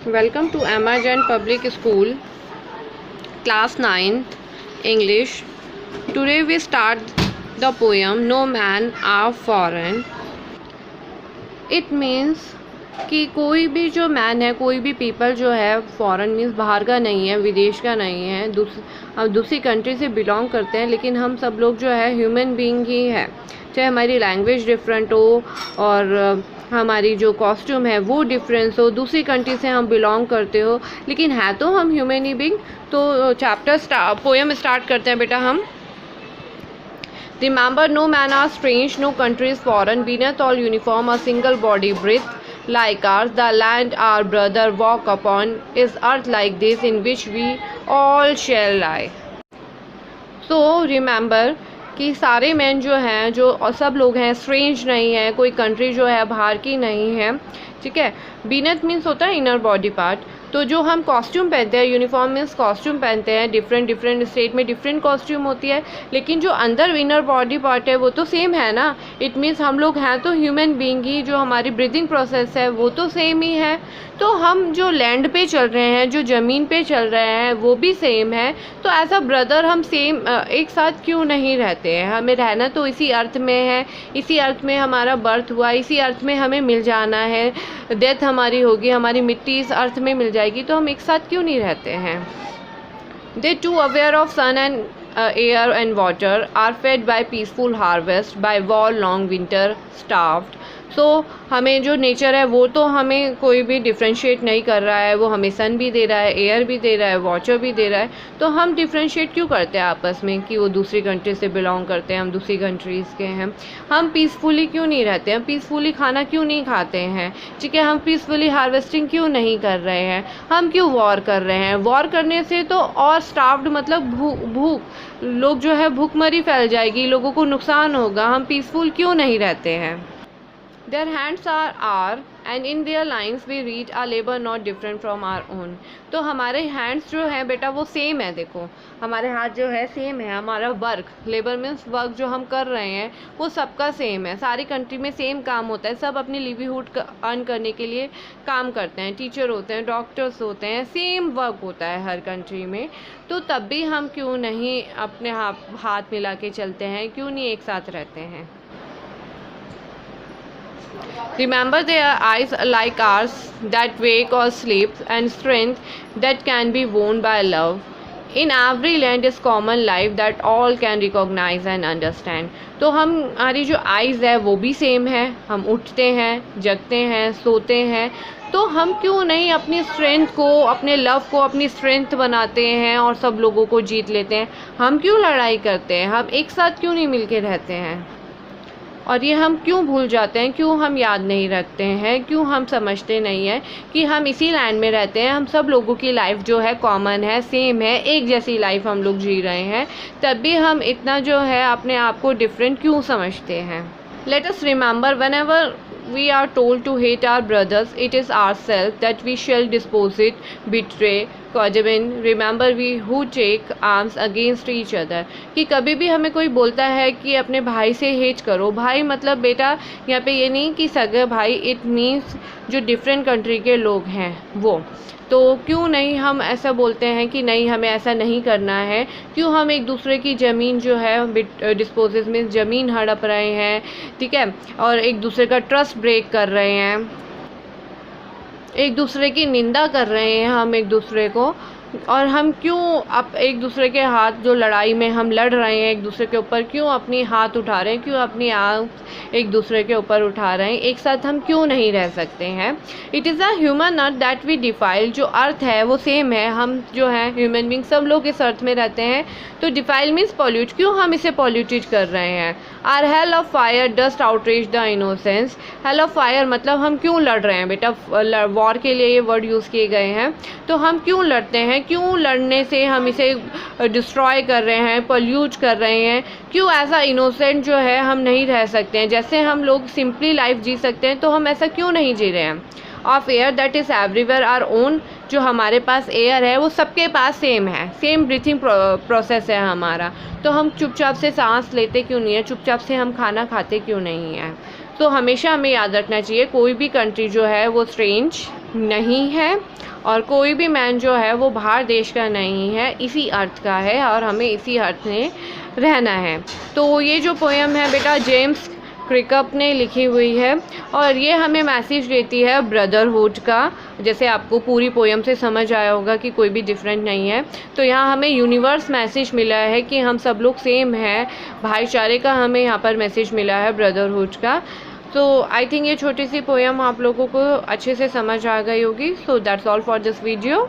Welcome to Emma Jain Public School, Class 9th, English. Today we start the poem No Man are Foreign. It means कि कोई भी जो man है, कोई भी पीपल जो है फॉरेन मीन्स बाहर का नहीं है, विदेश का नहीं है, हम दूसरी कंट्री से बिलोंग करते हैं, लेकिन हम सब लोग जो है ह्यूमन बीइंग ही है। चाहे हमारी लैंग्वेज डिफरेंट हो और हमारी जो कॉस्ट्यूम है वो डिफरेंस हो, दूसरी कंट्री से हम बिलोंग करते हो, लेकिन है तो हम ह्यूमन ही बीइंग। तो पोएम स्टार्ट करते हैं बेटा हम। Remember, no man are strange, no country is foreign, beneath all uniform a single body breath like ours, the land our brother walk upon is earth like this in which we all shall lie. So remember कि सारे man जो हैं, जो और सब लोग हैं, strange नहीं है, कोई कंट्री जो है बाहर की नहीं है, ठीक है। बीनथ मीन्स होता है इनर बॉडी पार्ट। तो जो हम कॉस्ट्यूम पहनते हैं, यूनिफॉर्म मीन्स कॉस्ट्यूम पहनते हैं, डिफरेंट स्टेट में डिफरेंट कॉस्ट्यूम होती है, लेकिन जो अंदर इनर बॉडी पार्ट है वो तो सेम है ना। इट मीन्स हम लोग हैं तो ह्यूमन बीइंग ही, जो हमारी ब्रीदिंग प्रोसेस है वो तो सेम ही है। तो हम जो लैंड पे चल रहे हैं, जो ज़मीन पे चल रहे हैं, वो भी सेम है। तो एज अ ब्रदर हम सेम एक साथ क्यों नहीं रहते हैं? हमें रहना तो इसी अर्थ में है, इसी अर्थ में हमारा बर्थ हुआ, इसी अर्थ में हमें मिल जाना है, डेथ हमारी होगी, हमारी मिट्टी इस अर्थ में मिल जाएगी, तो हम एक साथ क्यों नहीं रहते हैं? They too aware of sun and air and water are fed by peaceful harvest by war long winter starved. So हमें जो नेचर है वो तो हमें कोई भी डिफ्रेंशिएट नहीं कर रहा है, वो हमें सन भी दे रहा है, एयर भी दे रहा है, वाटर भी दे रहा है, तो हम डिफ्रेंशिएट क्यों करते हैं आपस में कि वो दूसरी कंट्री से बिलोंग करते हैं, हम दूसरी कंट्रीज़ के हैं। हम पीसफुली क्यों नहीं रहते हैं? पीसफुली खाना क्यों नहीं खाते हैं? ठीक है, हम पीसफुली हार्वेस्टिंग क्यों नहीं कर रहे हैं? हम क्यों वॉर कर रहे हैं? वॉर करने से तो और स्टार्व्ड मतलब भूख लोग जो है भूखमरी फैल जाएगी, लोगों को नुकसान होगा। हम पीसफुल क्यों नहीं रहते हैं? Their hands are and in their lines we read a labor not different from our own. तो हमारे हैंड्स जो हैं बेटा वो सेम है। देखो हमारे हाथ जो है सेम है, हमारा वर्क, लेबर मीन्स वर्क जो हम कर रहे हैं वो सबका सेम है। सारी कंट्री में सेम काम होता है, सब अपनी लिवलीहुड अर्न करने के लिए काम करते हैं, टीचर होते हैं, डॉक्टर्स होते हैं, सेम वर्क होता है हर कंट्री में। तो तब भी हम क्यों नहीं अपने हाथ मिला के चलते हैं, क्यों नहीं एक साथ रहते हैं? Remember their eyes like ours that wake or sleep and strength that can be won by love. In every land is common life that all can recognize and understand. तो हमारी जो आइज़ है वो भी सेम है, हम उठते हैं, जगते हैं, सोते हैं, तो हम क्यों नहीं अपनी स्ट्रेंथ को, अपने लव को अपनी स्ट्रेंथ बनाते हैं और सब लोगों को जीत लेते हैं? हम क्यों लड़ाई करते हैं? हम एक साथ क्यों नहीं मिलके रहते हैं? और ये हम क्यों भूल जाते हैं, क्यों हम याद नहीं रखते हैं, क्यों हम समझते नहीं हैं कि हम इसी लैंड में रहते हैं, हम सब लोगों की लाइफ जो है कॉमन है, सेम है, एक जैसी लाइफ हम लोग जी रहे हैं, तब भी हम इतना जो है अपने आप को डिफरेंट क्यों समझते हैं? Let us remember whenever we are told to hate our brothers, it is ourselves that we shall dispose it, betray, condemn. Remember we who take arms against each other. कि कभी भी हमें कोई बोलता है कि अपने भाई से हेट करो, भाई मतलब बेटा यहाँ पे ये नहीं कि सगे भाई, इट मीन्स जो डिफरेंट कंट्री के लोग हैं वो। तो क्यों नहीं हम ऐसा बोलते हैं कि नहीं हमें ऐसा नहीं करना है? क्यों हम एक दूसरे की ज़मीन जो है डिस्पोजेस में ज़मीन हड़प रहे हैं, ठीक है, और एक दूसरे का ट्रस्ट ब्रेक कर रहे हैं, एक दूसरे की निंदा कर रहे हैं हम एक दूसरे को? और हम क्यों अब एक दूसरे के हाथ जो लड़ाई में हम लड़ रहे हैं एक दूसरे के ऊपर, क्यों अपनी हाथ उठा रहे हैं, क्यों अपनी आँख एक दूसरे के ऊपर उठा रहे हैं? एक साथ हम क्यों नहीं रह सकते हैं? It is a human earth that we defile. जो अर्थ है वो सेम है, हम जो है ह्यूमन बींग सब लोग इस अर्थ में रहते हैं। तो डिफाइल मीन्स पॉल्यूट, क्यों हम इसे पॉल्यूटेड कर रहे हैं? Are hell of fire dust outreach the innocence. Hell of fire मतलब हम क्यों लड़ रहे हैं बेटा? वॉर के लिए ये वर्ड यूज़ किए गए हैं। तो हम क्यों लड़ते हैं? क्यों लड़ने से हम इसे डिस्ट्रॉय कर रहे हैं, पॉल्यूट कर रहे हैं? क्यों ऐसा इनोसेंट जो है हम नहीं रह सकते हैं? जैसे हम लोग सिंपली लाइफ जी सकते हैं तो हम ऐसा क्यों नहीं जी रहे हैं? Of air that is everywhere our own. जो हमारे पास एयर है वो सबके पास सेम है, सेम ब्रीथिंग प्रोसेस है हमारा। तो हम चुपचाप से सांस लेते क्यों नहीं है? चुपचाप से हम खाना खाते क्यों नहीं है? तो हमेशा हमें याद रखना चाहिए कोई भी कंट्री जो है वो स्ट्रेंज नहीं है और कोई भी मैन जो है वो बाहर देश का नहीं है, इसी अर्थ का है और हमें इसी अर्थ में रहना है। तो ये जो पोएम है बेटा जेम्स क्रिकअप ने लिखी हुई है और ये हमें मैसेज देती है ब्रदरहुड का। जैसे आपको पूरी पोएम से समझ आया होगा कि कोई भी डिफरेंट नहीं है, तो यहाँ हमें यूनिवर्स मैसेज मिला है कि हम सब लोग सेम हैं, भाईचारे का हमें यहाँ पर मैसेज मिला है, ब्रदरहुड का। तो आई थिंक ये छोटी सी पोएम आप लोगों को अच्छे से समझ आ गई होगी। So that's all for this video.